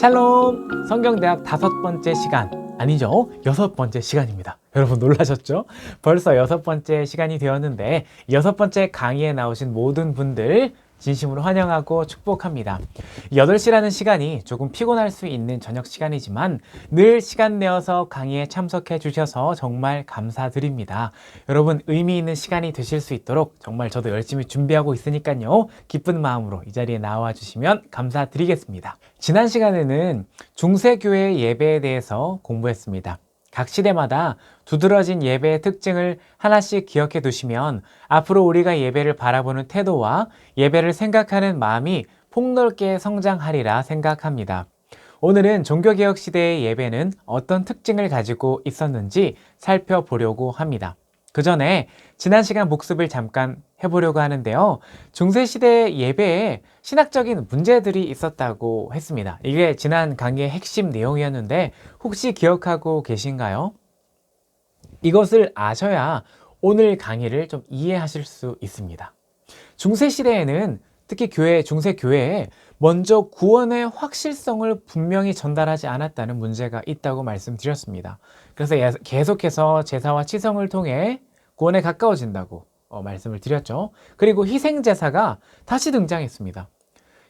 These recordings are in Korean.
샬롬! 성경대학 5번째 시간, 아니죠, 6번째 시간입니다. 여러분 놀라셨죠? 벌써 6번째 시간이 되었는데 6번째 강의에 나오신 모든 분들 진심으로 환영하고 축복합니다. 8시라는 시간이 조금 피곤할 수 있는 저녁 시간이지만 늘 시간 내어서 강의에 참석해 주셔서 정말 감사드립니다. 여러분 의미 있는 시간이 되실 수 있도록 정말 저도 열심히 준비하고 있으니까요. 기쁜 마음으로 이 자리에 나와 주시면 감사드리겠습니다. 지난 시간에는 중세교회 예배에 대해서 공부했습니다. 각 시대마다 두드러진 예배의 특징을 하나씩 기억해 두시면 앞으로 우리가 예배를 바라보는 태도와 예배를 생각하는 마음이 폭넓게 성장하리라 생각합니다. 오늘은 종교개혁 시대의 예배는 어떤 특징을 가지고 있었는지 살펴보려고 합니다. 그 전에 지난 시간 복습을 잠깐 해보려고 하는데요. 중세시대 예배에 신학적인 문제들이 있었다고 했습니다. 이게 지난 강의의 핵심 내용이었는데 혹시 기억하고 계신가요? 이것을 아셔야 오늘 강의를 좀 이해하실 수 있습니다. 중세시대에는 특히 중세교회에 먼저 구원의 확실성을 분명히 전달하지 않았다는 문제가 있다고 말씀드렸습니다. 그래서 계속해서 제사와 치성을 통해 구원에 가까워진다고 말씀을 드렸죠. 그리고 희생제사가 다시 등장했습니다.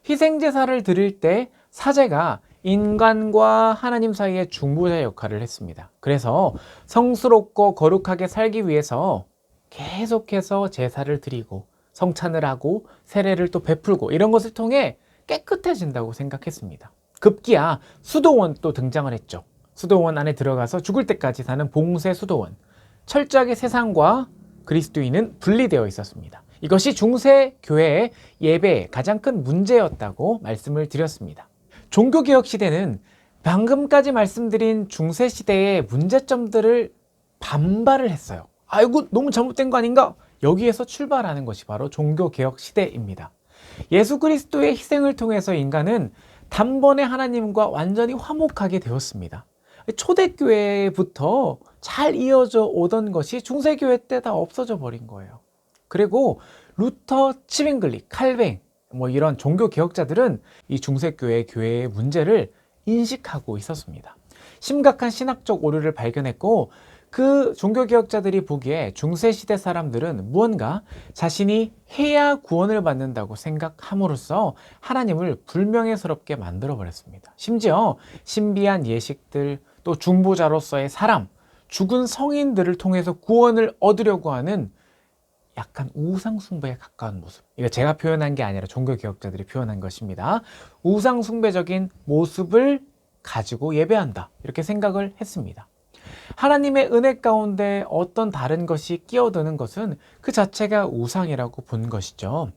희생제사를 드릴 때 사제가 인간과 하나님 사이의 중보자 역할을 했습니다. 그래서 성스럽고 거룩하게 살기 위해서 계속해서 제사를 드리고 성찬을 하고 세례를 또 베풀고 이런 것을 통해 깨끗해진다고 생각했습니다. 급기야 수도원 또 등장을 했죠. 수도원 안에 들어가서 죽을 때까지 사는 봉쇄 수도원. 철저하게 세상과 그리스도인은 분리되어 있었습니다. 이것이 중세 교회의 예배의 가장 큰 문제였다고 말씀을 드렸습니다. 종교개혁 시대는 방금까지 말씀드린 중세 시대의 문제점들을 반발을 했어요. 아이고 너무 잘못된 거 아닌가? 여기에서 출발하는 것이 바로 종교개혁 시대입니다. 예수 그리스도의 희생을 통해서 인간은 단번에 하나님과 완전히 화목하게 되었습니다. 초대교회부터 잘 이어져 오던 것이 중세교회 때 다 없어져 버린 거예요. 그리고 루터, 치빙글리, 칼뱅 이런 종교개혁자들은 이 중세교회 교회의 문제를 인식하고 있었습니다. 심각한 신학적 오류를 발견했고 그 종교개혁자들이 보기에 중세시대 사람들은 무언가 자신이 해야 구원을 받는다고 생각함으로써 하나님을 불명예스럽게 만들어버렸습니다. 심지어 신비한 예식들, 또 중보자로서의 사람, 죽은 성인들을 통해서 구원을 얻으려고 하는 약간 우상숭배에 가까운 모습. 이거 제가 표현한 게 아니라 종교개혁자들이 표현한 것입니다. 우상숭배적인 모습을 가지고 예배한다. 이렇게 생각을 했습니다. 하나님의 은혜 가운데 어떤 다른 것이 끼어드는 것은 그 자체가 우상이라고 본 것이죠.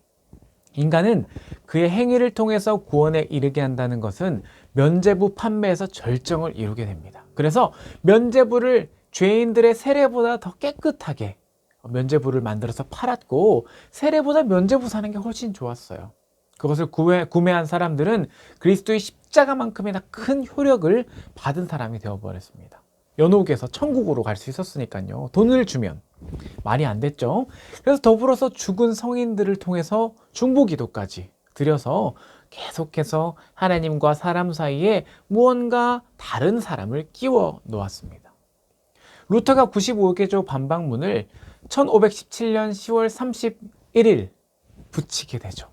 인간은 그의 행위를 통해서 구원에 이르게 한다는 것은 면죄부 판매에서 절정을 이루게 됩니다. 그래서 면죄부를 죄인들의 세례보다 더 깨끗하게 면죄부를 만들어서 팔았고 세례보다 면죄부 사는 게 훨씬 좋았어요. 그것을 구매한 사람들은 그리스도의 십자가만큼이나 큰 효력을 받은 사람이 되어버렸습니다. 연옥에서 천국으로 갈 수 있었으니까요. 돈을 주면 말이 안 됐죠. 그래서 더불어서 죽은 성인들을 통해서 중보기도까지 드려서 계속해서 하나님과 사람 사이에 무언가 다른 사람을 끼워 놓았습니다. 루터가 95개조 반박문을 1517년 10월 31일 붙이게 되죠.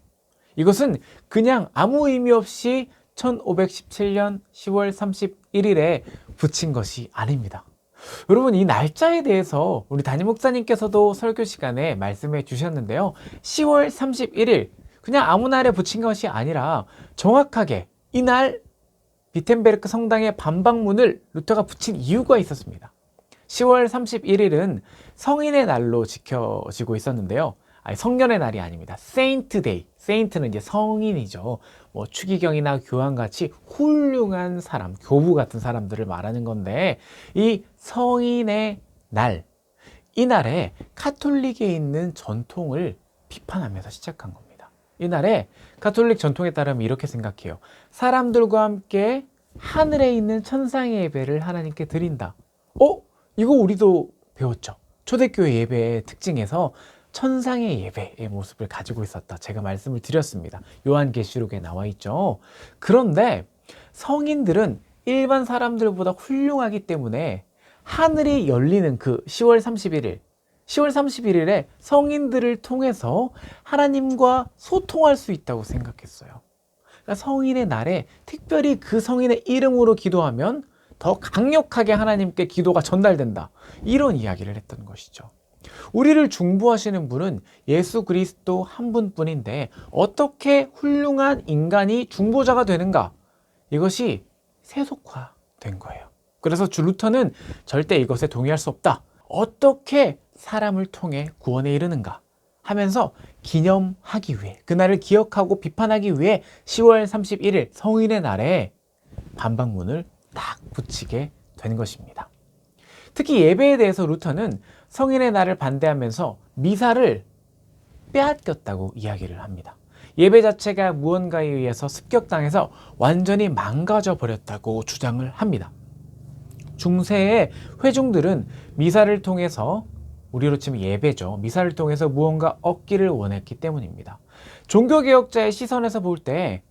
이것은 그냥 아무 의미 없이 1517년 10월 31일에 붙인 것이 아닙니다. 여러분 이 날짜에 대해서 우리 담임 목사님께서도 설교 시간에 말씀해 주셨는데요. 10월 31일 그냥 아무 날에 붙인 것이 아니라 정확하게 이날 비텐베르크 성당의 반박문을 루터가 붙인 이유가 있었습니다. 10월 31일은 성인의 날로 지켜지고 있었는데요. 성년의 날이 아닙니다. 세인트 데이. 세인트는 이제 성인이죠. 추기경이나 교황같이 훌륭한 사람, 교부 같은 사람들을 말하는 건데 이 성인의 날, 이날에 카톨릭에 있는 전통을 비판하면서 시작한 겁니다. 이날에 카톨릭 전통에 따르면 이렇게 생각해요. 사람들과 함께 하늘에 있는 천상의 예배를 하나님께 드린다. 이거 우리도 배웠죠. 초대교회 예배의 특징에서 천상의 예배의 모습을 가지고 있었다. 제가 말씀을 드렸습니다. 요한계시록에 나와 있죠. 그런데 성인들은 일반 사람들보다 훌륭하기 때문에 하늘이 열리는 그 10월 31일, 10월 31일에 성인들을 통해서 하나님과 소통할 수 있다고 생각했어요. 그러니까 성인의 날에 특별히 그 성인의 이름으로 기도하면 더 강력하게 하나님께 기도가 전달된다. 이런 이야기를 했던 것이죠. 우리를 중보하시는 분은 예수 그리스도 한 분뿐인데 어떻게 훌륭한 인간이 중보자가 되는가? 이것이 세속화된 거예요. 그래서 주 루터는 절대 이것에 동의할 수 없다. 어떻게 사람을 통해 구원에 이르는가 하면서 기념하기 위해, 그날을 기억하고 비판하기 위해 10월 31일 성인의 날에 반박문을 딱 붙이게 된 것입니다. 특히 예배에 대해서 루터는 성인의 날을 반대하면서 미사를 빼앗겼다고 이야기를 합니다. 예배 자체가 무언가에 의해서 습격당해서 완전히 망가져 버렸다고 주장을 합니다. 중세의 회중들은 미사를 통해서, 우리로 치면 예배죠, 미사를 통해서 무언가 얻기를 원했기 때문입니다. 종교개혁자의 시선에서 볼 때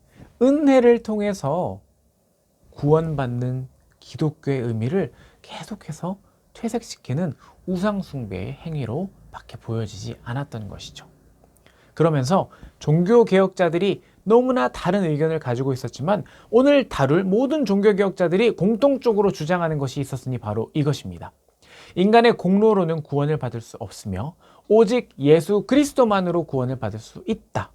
은혜를 통해서 구원받는 기독교의 의미를 계속해서 퇴색시키는 우상숭배의 행위로 밖에 보여지지 않았던 것이죠. 그러면서 종교개혁자들이 너무나 다른 의견을 가지고 있었지만 오늘 다룰 모든 종교개혁자들이 공통적으로 주장하는 것이 있었으니 바로 이것입니다. 인간의 공로로는 구원을 받을 수 없으며 오직 예수 그리스도만으로 구원을 받을 수 있다.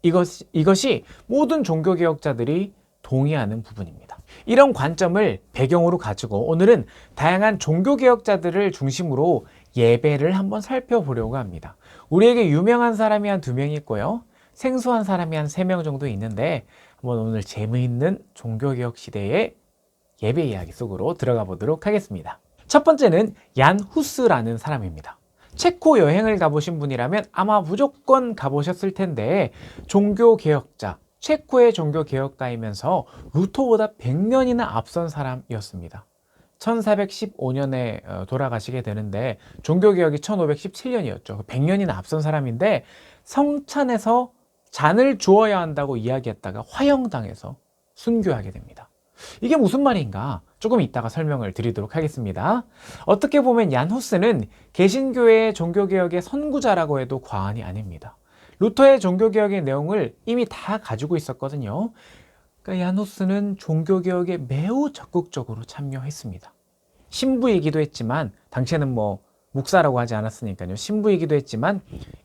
이것이 모든 종교개혁자들이 동의하는 부분입니다. 이런 관점을 배경으로 가지고 오늘은 다양한 종교개혁자들을 중심으로 예배를 한번 살펴보려고 합니다. 우리에게 유명한 사람이 한 2명 있고요. 생소한 사람이 한 3명 정도 있는데 한번 오늘 재미있는 종교개혁 시대의 예배 이야기 속으로 들어가 보도록 하겠습니다. 첫 번째는 얀 후스라는 사람입니다. 체코 여행을 가보신 분이라면 아마 무조건 가보셨을 텐데 종교개혁자, 체코의 종교개혁가이면서 루터보다 100년이나 앞선 사람이었습니다. 1415년에 돌아가시게 되는데 종교개혁이 1517년이었죠. 100년이나 앞선 사람인데 성찬에서 잔을 주어야 한다고 이야기했다가 화형당해서 순교하게 됩니다. 이게 무슨 말인가? 조금 이따가 설명을 드리도록 하겠습니다. 어떻게 보면 얀 후스는 개신교의 종교개혁의 선구자라고 해도 과언이 아닙니다. 루터의 종교개혁의 내용을 이미 다 가지고 있었거든요. 그러니까 얀 후스는 종교개혁에 매우 적극적으로 참여했습니다. 신부이기도 했지만, 당시에는 목사라고 하지 않았으니까요. 신부이기도 했지만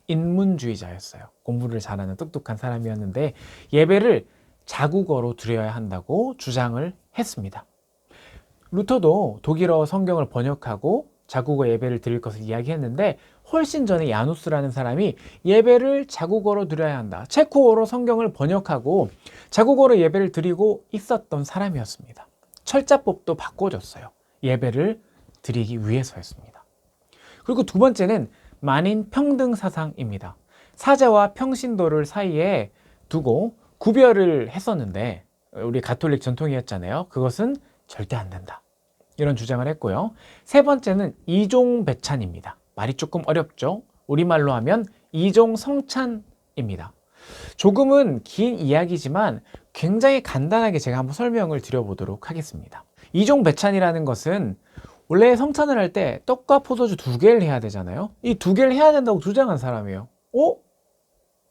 인문주의자였어요. 공부를 잘하는 똑똑한 사람이었는데 예배를 자국어로 드려야 한다고 주장을 했습니다. 루터도 독일어 성경을 번역하고 자국어 예배를 드릴 것을 이야기했는데 훨씬 전에 야누스라는 사람이 예배를 자국어로 드려야 한다, 체코어로 성경을 번역하고 자국어로 예배를 드리고 있었던 사람이었습니다. 철자법도 바꿔줬어요. 예배를 드리기 위해서였습니다. 그리고 두 번째는 만인 평등 사상입니다. 사제와 평신도를 사이에 두고 구별을 했었는데 우리 가톨릭 전통이었잖아요. 그것은 절대 안 된다, 이런 주장을 했고요. 세 번째는 이종 배찬입니다. 말이 조금 어렵죠? 우리말로 하면 이종 성찬입니다. 조금은 긴 이야기지만 굉장히 간단하게 제가 한번 설명을 드려보도록 하겠습니다. 이종 배찬이라는 것은 원래 성찬을 할 때 떡과 포도주 2개를 해야 되잖아요. 이 2개를 해야 된다고 주장한 사람이에요.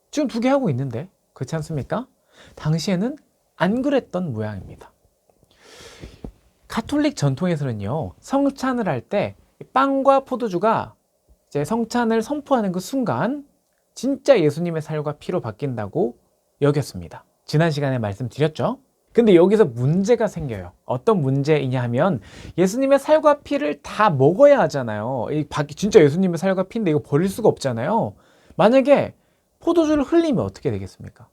지금 2개 하고 있는데? 그렇지 않습니까? 당시에는 안 그랬던 모양입니다. 가톨릭 전통에서는요, 성찬을 할 때 빵과 포도주가 이제 성찬을 선포하는 그 순간 진짜 예수님의 살과 피로 바뀐다고 여겼습니다. 지난 시간에 말씀드렸죠? 근데 여기서 문제가 생겨요. 어떤 문제이냐 하면 예수님의 살과 피를 다 먹어야 하잖아요. 진짜 예수님의 살과 피인데 이거 버릴 수가 없잖아요. 만약에 포도주를 흘리면 어떻게 되겠습니까?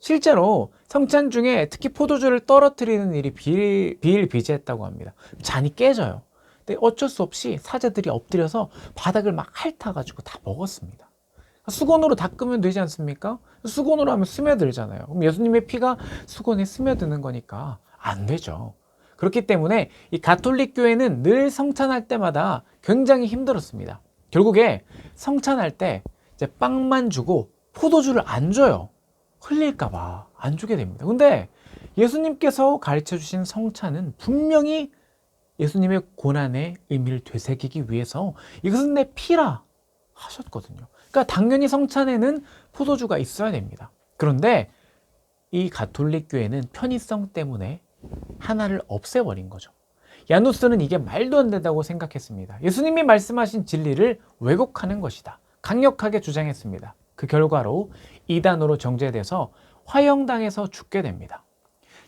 실제로 성찬 중에 특히 포도주를 떨어뜨리는 일이 비일비재했다고 합니다. 잔이 깨져요. 근데 어쩔 수 없이 사제들이 엎드려서 바닥을 막 핥아가지고 다 먹었습니다. 수건으로 닦으면 되지 않습니까? 수건으로 하면 스며들잖아요. 그럼 예수님의 피가 수건에 스며드는 거니까 안 되죠. 그렇기 때문에 이 가톨릭 교회는 늘 성찬할 때마다 굉장히 힘들었습니다. 결국에 성찬할 때 이제 빵만 주고 포도주를 안 줘요. 흘릴까봐 안 주게 됩니다. 근데 예수님께서 가르쳐 주신 성찬은 분명히 예수님의 고난의 의미를 되새기기 위해서 이것은 내 피라 하셨거든요. 그러니까 당연히 성찬에는 포도주가 있어야 됩니다. 그런데 이 가톨릭 교회는 편의성 때문에 하나를 없애버린 거죠. 야누스는 이게 말도 안 된다고 생각했습니다. 예수님이 말씀하신 진리를 왜곡하는 것이다. 강력하게 주장했습니다. 그 결과로 이단으로 정죄돼서 화형당해서 죽게 됩니다.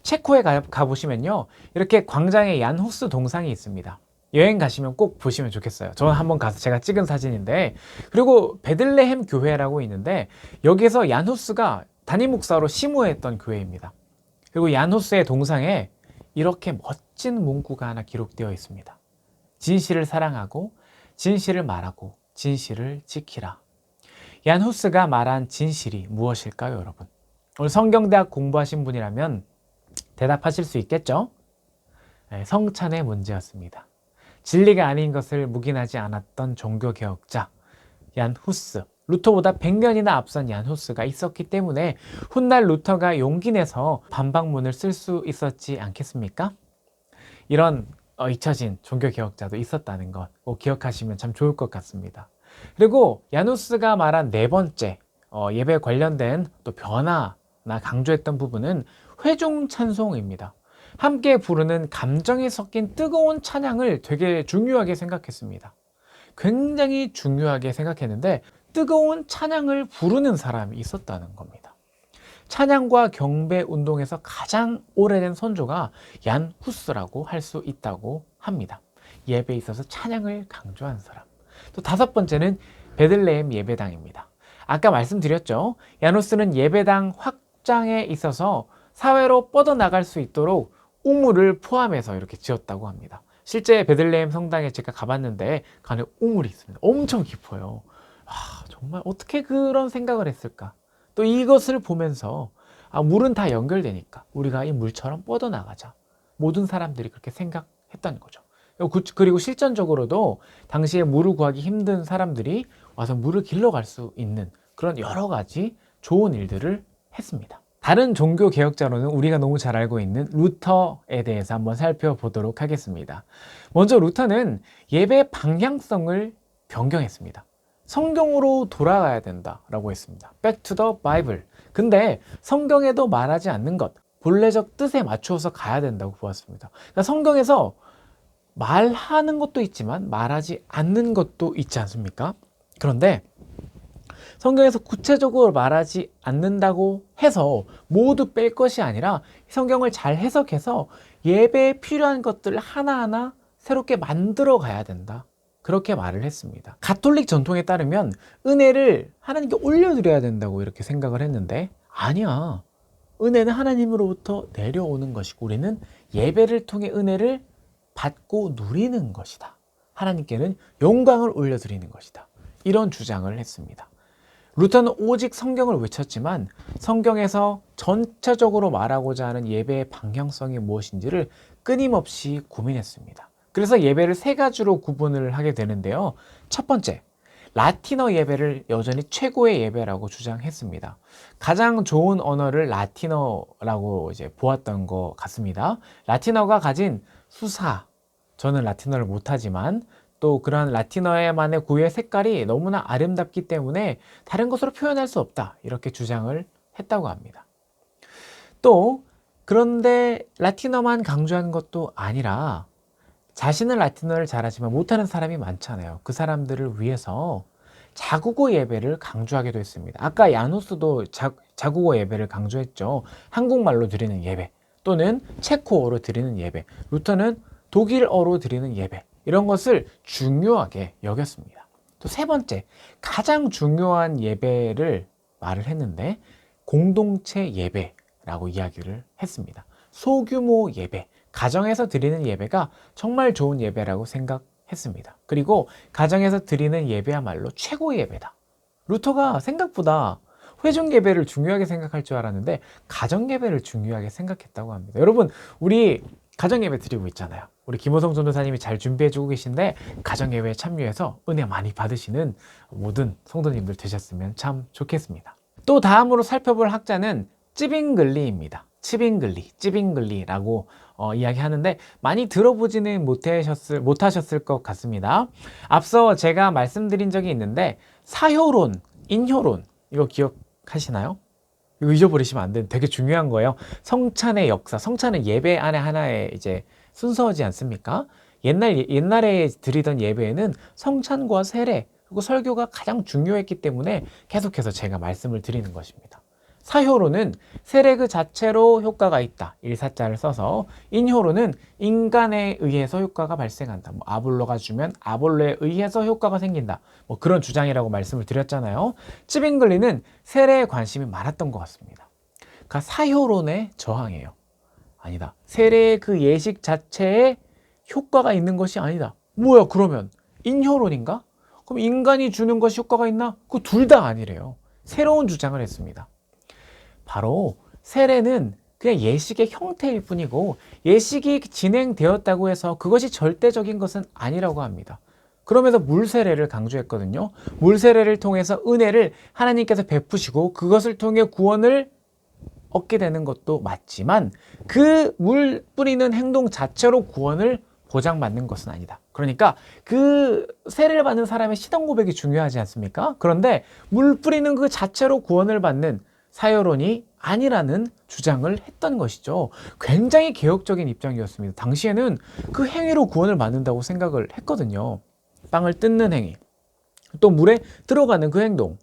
체코에 가보시면요, 이렇게 광장에 얀 후스 동상이 있습니다. 여행 가시면 꼭 보시면 좋겠어요. 저는 한번 가서 제가 찍은 사진인데, 그리고 베들레헴 교회라고 있는데 여기에서 얀 후스가 담임 목사로 심우했던 교회입니다. 그리고 얀 후스의 동상에 이렇게 멋진 문구가 하나 기록되어 있습니다. 진실을 사랑하고 진실을 말하고 진실을 지키라. 얀 후스가 말한 진실이 무엇일까요, 여러분? 오늘 성경대학 공부하신 분이라면 대답하실 수 있겠죠? 네, 성찬의 문제였습니다. 진리가 아닌 것을 묵인하지 않았던 종교개혁자 얀 후스, 루터보다 100년이나 앞선 얀 후스가 있었기 때문에 훗날 루터가 용기 내서 반박문을 쓸 수 있었지 않겠습니까? 이런 잊혀진 종교개혁자도 있었다는 것 꼭 기억하시면 참 좋을 것 같습니다. 그리고 얀 후스가 말한 네 번째 예배 관련된 또 변화나 강조했던 부분은 회중 찬송입니다. 함께 부르는 감정이 섞인 뜨거운 찬양을 되게 중요하게 생각했습니다. 굉장히 중요하게 생각했는데 뜨거운 찬양을 부르는 사람이 있었다는 겁니다. 찬양과 경배 운동에서 가장 오래된 선조가 얀 후스라고 할 수 있다고 합니다. 예배에 있어서 찬양을 강조한 사람. 또 다섯 번째는 베들레헴 예배당입니다. 아까 말씀드렸죠. 얀 후스는 예배당 확장에 있어서 사회로 뻗어나갈 수 있도록 우물을 포함해서 이렇게 지었다고 합니다. 실제 베들레헴 성당에 제가 가봤는데 그 안에 우물이 있습니다. 엄청 깊어요. 정말 어떻게 그런 생각을 했을까? 또 이것을 보면서 물은 다 연결되니까 우리가 이 물처럼 뻗어나가자. 모든 사람들이 그렇게 생각했다는 거죠. 그리고 실전적으로도 당시에 물을 구하기 힘든 사람들이 와서 물을 길러갈 수 있는 그런 여러 가지 좋은 일들을 했습니다. 다른 종교 개혁자로는 우리가 너무 잘 알고 있는 루터에 대해서 한번 살펴보도록 하겠습니다. 먼저 루터는 예배 방향성을 변경했습니다. 성경으로 돌아가야 된다라고 했습니다. Back to the Bible. 근데 성경에도 말하지 않는 것, 본래적 뜻에 맞추어서 가야 된다고 보았습니다. 그러니까 성경에서 말하는 것도 있지만 말하지 않는 것도 있지 않습니까? 그런데 성경에서 구체적으로 말하지 않는다고 해서 모두 뺄 것이 아니라 성경을 잘 해석해서 예배에 필요한 것들을 하나하나 새롭게 만들어 가야 된다. 그렇게 말을 했습니다. 가톨릭 전통에 따르면 은혜를 하나님께 올려드려야 된다고 이렇게 생각을 했는데 아니야. 은혜는 하나님으로부터 내려오는 것이고 우리는 예배를 통해 은혜를 받고 누리는 것이다. 하나님께는 영광을 올려드리는 것이다. 이런 주장을 했습니다. 루터는 오직 성경을 외쳤지만 성경에서 전체적으로 말하고자 하는 예배의 방향성이 무엇인지를 끊임없이 고민했습니다. 그래서 예배를 세 가지로 구분을 하게 되는데요. 첫 번째, 라틴어 예배를 여전히 최고의 예배라고 주장했습니다. 가장 좋은 언어를 라틴어라고 이제 보았던 것 같습니다. 라틴어가 가진 수사, 저는 라틴어를 못하지만 또 그런 라틴어에만의 고유의 색깔이 너무나 아름답기 때문에 다른 것으로 표현할 수 없다. 이렇게 주장을 했다고 합니다. 또 그런데 라틴어만 강조한 것도 아니라 자신은 라틴어를 잘하지만 못하는 사람이 많잖아요. 그 사람들을 위해서 자국어 예배를 강조하기도 했습니다. 아까 야누스도 자국어 예배를 강조했죠. 한국말로 드리는 예배 또는 체코어로 드리는 예배, 루터는 독일어로 드리는 예배, 이런 것을 중요하게 여겼습니다. 또 세 번째, 가장 중요한 예배를 말을 했는데 공동체 예배라고 이야기를 했습니다. 소규모 예배, 가정에서 드리는 예배가 정말 좋은 예배라고 생각했습니다. 그리고 가정에서 드리는 예배야말로 최고의 예배다. 루터가 생각보다 회중 예배를 중요하게 생각할 줄 알았는데 가정 예배를 중요하게 생각했다고 합니다. 여러분, 우리 가정 예배 드리고 있잖아요. 우리 김호성 전도사님이 잘 준비해주고 계신데 가정 예배에 참여해서 은혜 많이 받으시는 모든 성도님들 되셨으면 참 좋겠습니다. 또 다음으로 살펴볼 학자는 찌빙글리입니다. 찌빙글리라고 이야기하는데 많이 들어보지는 못하셨을 것 같습니다. 앞서 제가 말씀드린 적이 있는데 사효론, 인효론 이거 기억하시나요? 이거 잊어버리시면 안 되는 되게 중요한 거예요. 성찬의 역사, 성찬은 예배 안에 하나의 이제 순서지 않습니까? 옛날에 드리던 예배에는 성찬과 세례 그리고 설교가 가장 중요했기 때문에 계속해서 제가 말씀을 드리는 것입니다. 사효로는 세례 그 자체로 효과가 있다. 일사자를 써서 인효로는 인간에 의해서 효과가 발생한다. 뭐 아볼로가 주면 아볼로에 의해서 효과가 생긴다. 뭐 그런 주장이라고 말씀을 드렸잖아요. 찌빙글리는 세례에 관심이 많았던 것 같습니다. 그러니까 사효론에 저항해요. 아니다. 세례의 그 예식 자체에 효과가 있는 것이 아니다. 뭐야 그러면 인효론인가? 그럼 인간이 주는 것이 효과가 있나? 그 둘 다 아니래요. 새로운 주장을 했습니다. 바로 세례는 그냥 예식의 형태일 뿐이고 예식이 진행되었다고 해서 그것이 절대적인 것은 아니라고 합니다. 그러면서 물세례를 강조했거든요. 물세례를 통해서 은혜를 하나님께서 베푸시고 그것을 통해 구원을 얻게 되는 것도 맞지만 그 물 뿌리는 행동 자체로 구원을 보장받는 것은 아니다. 그러니까 그 세례를 받는 사람의 신앙 고백이 중요하지 않습니까? 그런데 물 뿌리는 그 자체로 구원을 받는 사효론이 아니라는 주장을 했던 것이죠. 굉장히 개혁적인 입장이었습니다. 당시에는 그 행위로 구원을 받는다고 생각을 했거든요. 빵을 뜯는 행위, 또 물에 들어가는 그 행동.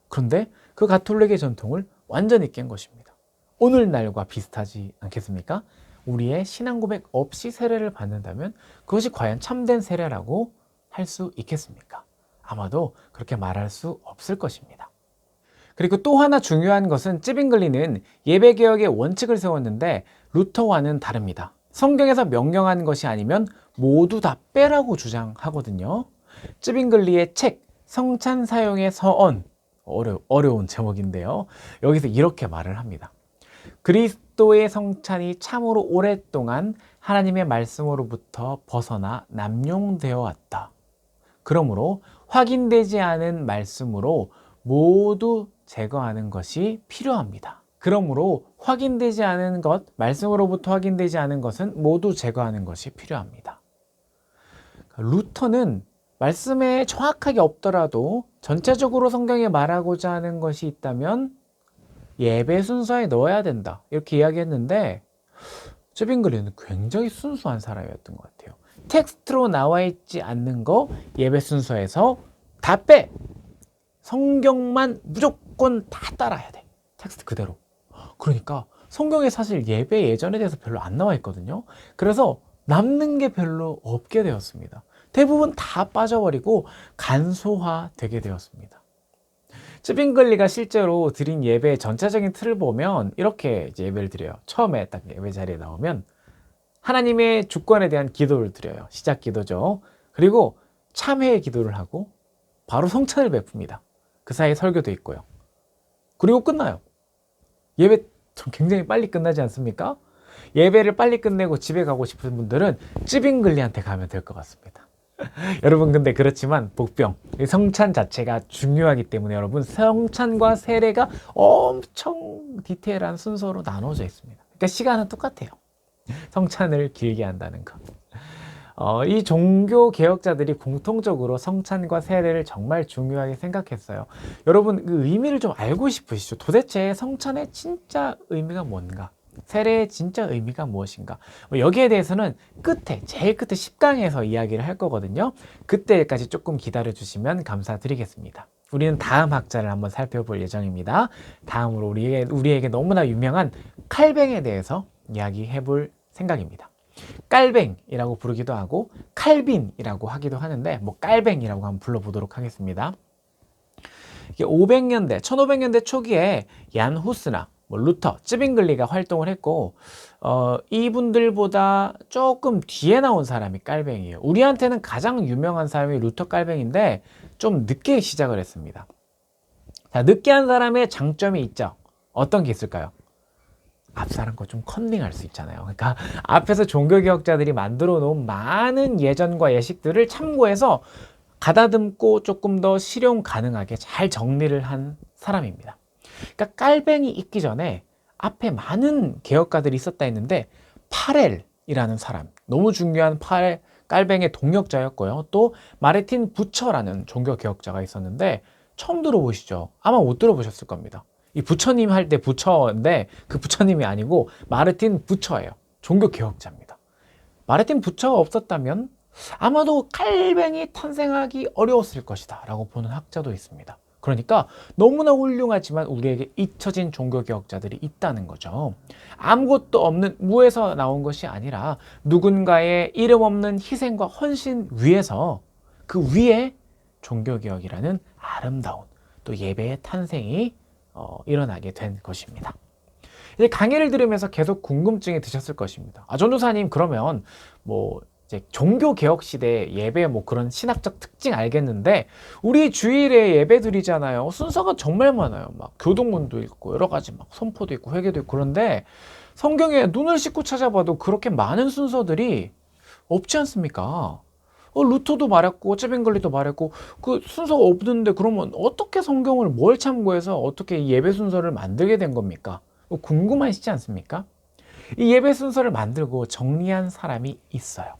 그런데 그 가톨릭의 전통을 완전히 깬 것입니다. 오늘날과 비슷하지 않겠습니까? 우리의 신앙 고백 없이 세례를 받는다면 그것이 과연 참된 세례라고 할 수 있겠습니까? 아마도 그렇게 말할 수 없을 것입니다. 그리고 또 하나 중요한 것은 찌빙글리는 예배개혁의 원칙을 세웠는데 루터와는 다릅니다. 성경에서 명령한 것이 아니면 모두 다 빼라고 주장하거든요. 찌빙글리의 책 성찬 사용의 서언, 어려운 제목인데요. 여기서 이렇게 말을 합니다. 그리스도의 성찬이 참으로 오랫동안 하나님의 말씀으로부터 벗어나 남용되어 왔다. 그러므로 확인되지 않은 말씀으로 모두 제거하는 것이 필요합니다. 그러므로 확인되지 않은 것, 말씀으로부터 확인되지 않은 것은 모두 제거하는 것이 필요합니다. 루터는 말씀에 정확하게 없더라도 전체적으로 성경에 말하고자 하는 것이 있다면 예배 순서에 넣어야 된다. 이렇게 이야기했는데 찌빙글리는 굉장히 순수한 사람이었던 것 같아요. 텍스트로 나와 있지 않는 거 예배 순서에서 다 빼! 성경만 무조건 다 따라야 돼. 텍스트 그대로. 그러니까 성경에 사실 예배 예전에 대해서 별로 안 나와 있거든요. 그래서 남는 게 별로 없게 되었습니다. 대부분 다 빠져버리고 간소화되게 되었습니다. 찌빙글리가 실제로 드린 예배의 전체적인 틀을 보면 이렇게 이제 예배를 드려요. 처음에 딱 예배 자리에 나오면 하나님의 주권에 대한 기도를 드려요. 시작 기도죠. 그리고 참회의 기도를 하고 바로 성찬을 베풉니다. 그 사이에 설교도 있고요. 그리고 끝나요. 예배 좀 굉장히 빨리 끝나지 않습니까? 예배를 빨리 끝내고 집에 가고 싶은 분들은 찌빙글리한테 가면 될 것 같습니다. 여러분 근데 그렇지만 복병, 성찬 자체가 중요하기 때문에 여러분 성찬과 세례가 엄청 디테일한 순서로 나눠져 있습니다. 그러니까 시간은 똑같아요. 성찬을 길게 한다는 것. 이 종교 개혁자들이 공통적으로 성찬과 세례를 정말 중요하게 생각했어요. 여러분 그 의미를 좀 알고 싶으시죠? 도대체 성찬의 진짜 의미가 뭔가? 세례의 진짜 의미가 무엇인가? 여기에 대해서는 제일 끝에 10강에서 이야기를 할 거거든요. 그때까지 조금 기다려 주시면 감사드리겠습니다. 우리는 다음 학자를 한번 살펴볼 예정입니다. 다음으로 우리에게 너무나 유명한 칼뱅에 대해서 이야기해 볼 생각입니다. 깔뱅이라고 부르기도 하고 칼빈이라고 하기도 하는데 깔뱅이라고 한번 불러보도록 하겠습니다. 이게 1500년대 초기에 얀 후스나 루터, 찌빙글리가 활동을 했고 이분들보다 조금 뒤에 나온 사람이 깔뱅이에요. 우리한테는 가장 유명한 사람이 루터 깔뱅인데 좀 늦게 시작을 했습니다. 자, 늦게 한 사람의 장점이 있죠. 어떤 게 있을까요? 앞 사람 거 좀 컨닝할 수 있잖아요. 그러니까 앞에서 종교개혁자들이 만들어 놓은 많은 예전과 예식들을 참고해서 가다듬고 조금 더 실용 가능하게 잘 정리를 한 사람입니다. 그러니까 깔뱅이 있기 전에 앞에 많은 개혁가들이 있었다 했는데 파렐이라는 사람, 너무 중요한 파렐 깔뱅의 동역자였고요. 또 마르틴 부처라는 종교 개혁자가 있었는데 처음 들어보시죠? 아마 못 들어보셨을 겁니다. 이 부처님 할 때 부처인데 그 부처님이 아니고 마르틴 부처예요. 종교 개혁자입니다. 마르틴 부처가 없었다면 아마도 깔뱅이 탄생하기 어려웠을 것이다 라고 보는 학자도 있습니다. 그러니까 너무나 훌륭하지만 우리에게 잊혀진 종교개혁자들이 있다는 거죠. 아무것도 없는 무에서 나온 것이 아니라 누군가의 이름 없는 희생과 헌신 위에서 그 위에 종교개혁이라는 아름다운 또 예배의 탄생이 일어나게 된 것입니다. 이제 강의를 들으면서 계속 궁금증이 드셨을 것입니다. 전도사님, 그러면 뭐 이제 종교 개혁 시대 예배 뭐 그런 신학적 특징 알겠는데 우리 주일에 예배 드리잖아요. 순서가 정말 많아요. 막 교동문도 있고 여러 가지 막 선포도 있고 회개도 있고, 그런데 성경에 눈을 씻고 찾아봐도 그렇게 많은 순서들이 없지 않습니까? 루터도 말했고 쯔빙글리도 말했고 그 순서가 없는데 그러면 어떻게 성경을 뭘 참고해서 어떻게 예배 순서를 만들게 된 겁니까? 궁금하시지 않습니까? 이 예배 순서를 만들고 정리한 사람이 있어요.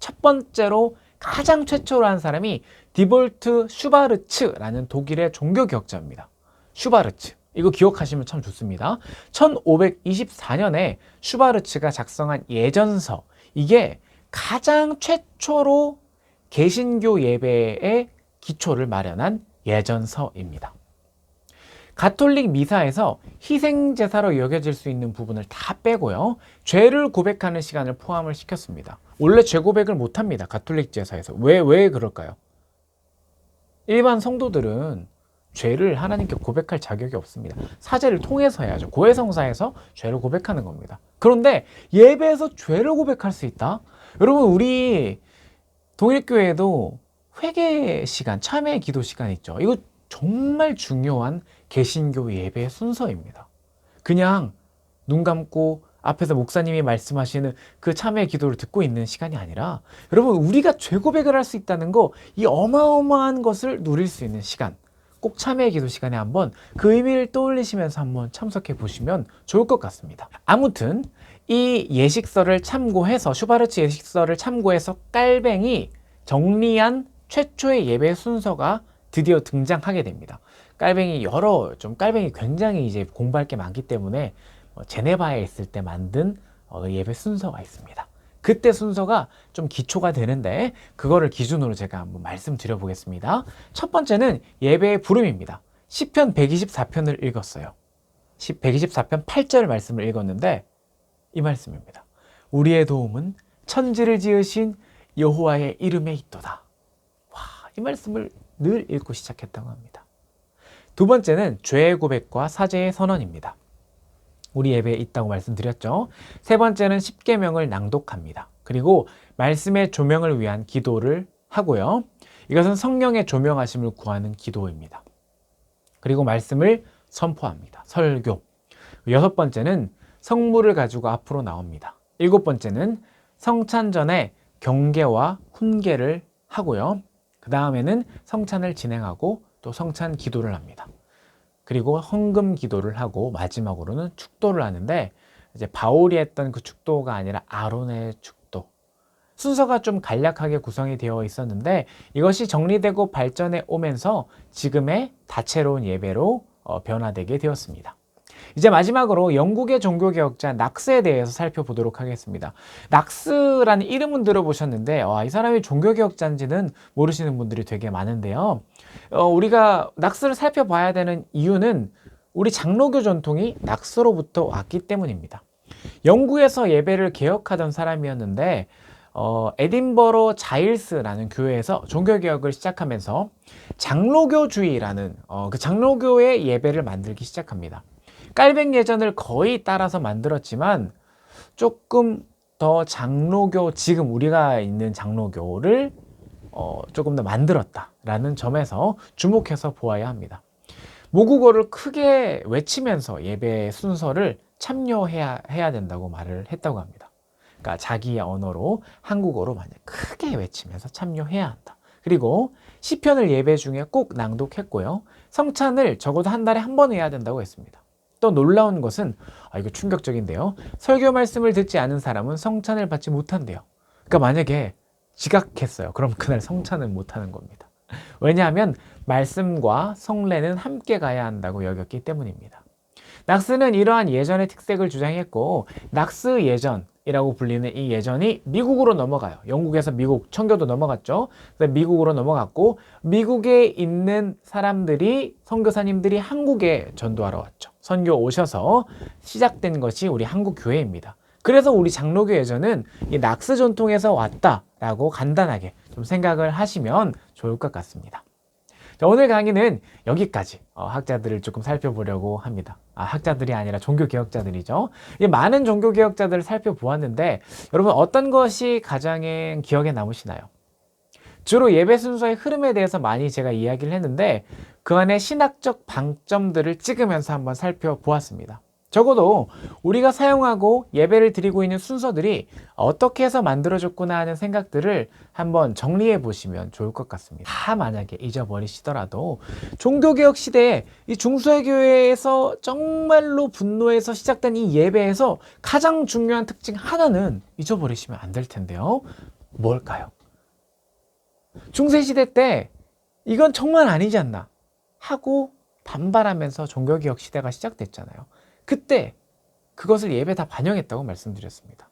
첫 번째로 가장 최초로 한 사람이 디볼트 슈바르츠라는 독일의 종교개혁자입니다. 슈바르츠, 이거 기억하시면 참 좋습니다. 1524년에 슈바르츠가 작성한 예전서, 이게 가장 최초로 개신교 예배의 기초를 마련한 예전서입니다. 가톨릭 미사에서 희생제사로 여겨질 수 있는 부분을 다 빼고요, 죄를 고백하는 시간을 포함을 시켰습니다. 원래 죄 고백을 못합니다, 가톨릭 제사에서. 왜 그럴까요? 일반 성도들은 죄를 하나님께 고백할 자격이 없습니다. 사제를 통해서 해야죠. 고해성사에서 죄를 고백하는 겁니다. 그런데 예배에서 죄를 고백할 수 있다? 여러분, 우리 동일교회도 회개 시간, 참회 기도 시간 있죠. 이거 정말 중요한 개신교 예배의 순서입니다. 그냥 눈 감고 앞에서 목사님이 말씀하시는 그 참회 기도를 듣고 있는 시간이 아니라, 여러분, 우리가 죄 고백을 할 수 있다는 거, 이 어마어마한 것을 누릴 수 있는 시간, 꼭 참회 기도 시간에 한번 그 의미를 떠올리시면서 한번 참석해 보시면 좋을 것 같습니다. 아무튼 이 예식서를 참고해서, 슈바르츠 예식서를 참고해서 깔뱅이 정리한 최초의 예배 순서가 드디어 등장하게 됩니다. 깔뱅이 깔뱅이 굉장히 이제 공부할 게 많기 때문에 제네바에 있을 때 만든 예배 순서가 있습니다. 그때 순서가 좀 기초가 되는데 그거를 기준으로 제가 한번 말씀드려 보겠습니다. 첫 번째는 예배의 부름입니다. 시편 124편을 읽었어요. 124편 8절 말씀을 읽었는데 이 말씀입니다. 우리의 도움은 천지를 지으신 여호와의 이름에 있도다. 와, 이 말씀을 늘 읽고 시작했다고 합니다. 두 번째는 죄의 고백과 사죄의 선언입니다. 우리 예배에 있다고 말씀드렸죠. 세 번째는 십계명을 낭독합니다. 그리고 말씀의 조명을 위한 기도를 하고요. 이것은 성령의 조명하심을 구하는 기도입니다. 그리고 말씀을 선포합니다. 설교. 여섯 번째는 성물을 가지고 앞으로 나옵니다. 일곱 번째는 성찬 전에 경계와 훈계를 하고요. 그 다음에는 성찬을 진행하고 또 성찬 기도를 합니다. 그리고 헌금 기도를 하고 마지막으로는 축도를 하는데, 이제 바울이 했던 그 축도가 아니라 아론의 축도. 순서가 좀 간략하게 구성이 되어 있었는데 이것이 정리되고 발전해 오면서 지금의 다채로운 예배로 변화되게 되었습니다. 이제 마지막으로 영국의 종교개혁자 낙스에 대해서 살펴보도록 하겠습니다. 낙스라는 이름은 들어보셨는데 이 사람이 종교개혁자인지는 모르시는 분들이 되게 많은데요. 우리가 낙스를 살펴봐야 되는 이유는 우리 장로교 전통이 낙스로부터 왔기 때문입니다. 영국에서 예배를 개혁하던 사람이었는데 에딘버러 자일스라는 교회에서 종교개혁을 시작하면서 장로교주의라는 그 장로교의 예배를 만들기 시작합니다. 깔뱅 예전을 거의 따라서 만들었지만 조금 더 장로교, 지금 우리가 있는 장로교를 조금 더 만들었다라는 점에서 주목해서 보아야 합니다. 모국어를 크게 외치면서 예배 순서를 참여해야 된다고 말을 했다고 합니다. 그러니까 자기의 언어로, 한국어로 만약 크게 외치면서 참여해야 한다. 그리고 시편을 예배 중에 꼭 낭독했고요. 성찬을 적어도 한 달에 한 번 해야 된다고 했습니다. 또 놀라운 것은 이거 충격적인데요. 설교 말씀을 듣지 않은 사람은 성찬을 받지 못한대요. 그러니까 만약에 지각했어요. 그럼 그날 성찬을 못하는 겁니다. 왜냐하면 말씀과 성례는 함께 가야 한다고 여겼기 때문입니다. 낙스는 이러한 예전의 특색을 주장했고 낙스 예전이라고 불리는 이 예전이 미국으로 넘어가요. 영국에서 미국, 청교도 넘어갔죠. 그래서 미국으로 넘어갔고 미국에 있는 사람들이 선교사님들이 한국에 전도하러 왔죠. 선교 오셔서 시작된 것이 우리 한국 교회입니다. 그래서 우리 장로교 예전은 이 낙스 전통에서 왔다라고 간단하게 좀 생각을 하시면 좋을 것 같습니다. 자, 오늘 강의는 여기까지 학자들을 조금 살펴보려고 합니다. 학자들이 아니라 종교개혁자들이죠. 많은 종교개혁자들을 살펴보았는데 여러분 어떤 것이 가장 기억에 남으시나요? 주로 예배 순서의 흐름에 대해서 많이 제가 이야기를 했는데 그 안에 신학적 방점들을 찍으면서 한번 살펴보았습니다. 적어도 우리가 사용하고 예배를 드리고 있는 순서들이 어떻게 해서 만들어졌구나 하는 생각들을 한번 정리해 보시면 좋을 것 같습니다. 다 만약에 잊어버리시더라도 종교개혁 시대에 이 중세교회에서 정말로 분노해서 시작된 이 예배에서 가장 중요한 특징 하나는 잊어버리시면 안 될 텐데요. 뭘까요? 중세시대 때 이건 정말 아니지 않나 하고 반발하면서 종교개혁 시대가 시작됐잖아요. 그때 그것을 예배에 다 반영했다고 말씀드렸습니다.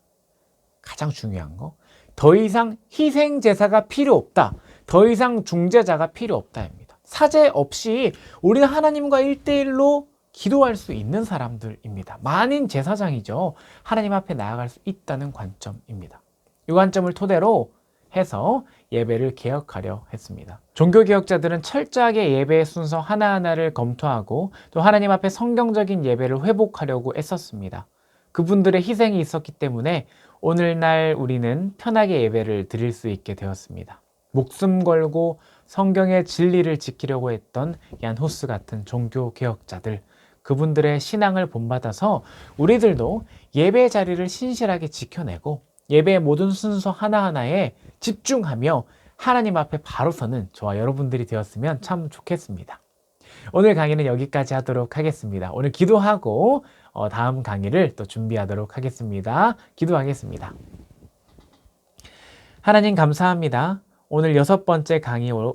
가장 중요한 거, 더 이상 희생제사가 필요 없다. 더 이상 중재자가 필요 없다입니다. 사제 없이 우리는 하나님과 1대1로 기도할 수 있는 사람들입니다. 만인 제사장이죠. 하나님 앞에 나아갈 수 있다는 관점입니다. 이 관점을 토대로 해서 예배를 개혁하려 했습니다. 종교개혁자들은 철저하게 예배의 순서 하나하나를 검토하고 또 하나님 앞에 성경적인 예배를 회복하려고 애썼습니다. 그분들의 희생이 있었기 때문에 오늘날 우리는 편하게 예배를 드릴 수 있게 되었습니다. 목숨 걸고 성경의 진리를 지키려고 했던 얀 후스 같은 종교개혁자들, 그분들의 신앙을 본받아서 우리들도 예배 자리를 신실하게 지켜내고 예배의 모든 순서 하나하나에 집중하며 하나님 앞에 바로 서는 저와 여러분들이 되었으면 참 좋겠습니다. 오늘 강의는 여기까지 하도록 하겠습니다. 오늘 기도하고 다음 강의를 또 준비하도록 하겠습니다. 기도하겠습니다. 하나님 감사합니다. 오늘 6번째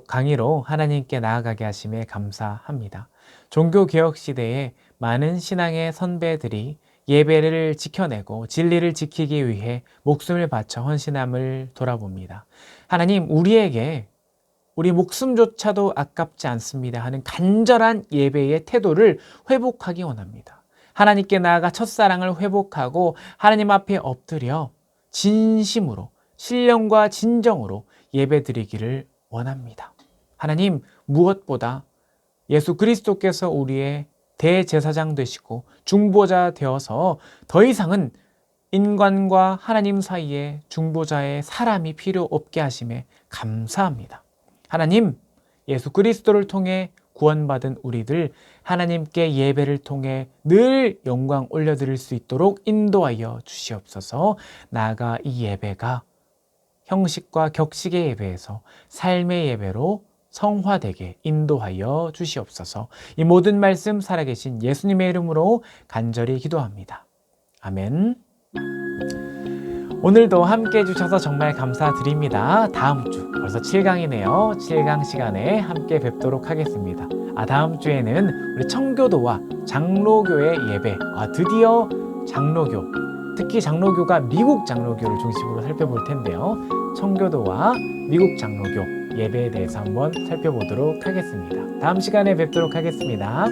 강의로 하나님께 나아가게 하심에 감사합니다. 종교개혁 시대에 많은 신앙의 선배들이 예배를 지켜내고 진리를 지키기 위해 목숨을 바쳐 헌신함을 돌아봅니다. 하나님, 우리에게 우리 목숨조차도 아깝지 않습니다 하는 간절한 예배의 태도를 회복하기 원합니다. 하나님께 나아가 첫사랑을 회복하고 하나님 앞에 엎드려 진심으로 신령과 진정으로 예배드리기를 원합니다. 하나님, 무엇보다 예수 그리스도께서 우리의 대제사장 되시고 중보자 되어서 더 이상은 인간과 하나님 사이에 중보자의 사람이 필요 없게 하심에 감사합니다. 하나님, 예수 그리스도를 통해 구원받은 우리들 하나님께 예배를 통해 늘 영광 올려드릴 수 있도록 인도하여 주시옵소서. 나아가 이 예배가 형식과 격식의 예배에서 삶의 예배로 성화되게 인도하여 주시옵소서. 이 모든 말씀 살아계신 예수님의 이름으로 간절히 기도합니다. 아멘. 오늘도 함께 해주셔서 정말 감사드립니다. 다음 주 벌써 7강이네요. 7강 시간에 함께 뵙도록 하겠습니다. 다음 주에는 우리 청교도와 장로교의 예배, 드디어 장로교, 특히 장로교가 미국 장로교를 중심으로 살펴볼 텐데요. 청교도와 미국 장로교 예배에 대해서 한번 살펴보도록 하겠습니다. 다음 시간에 뵙도록 하겠습니다.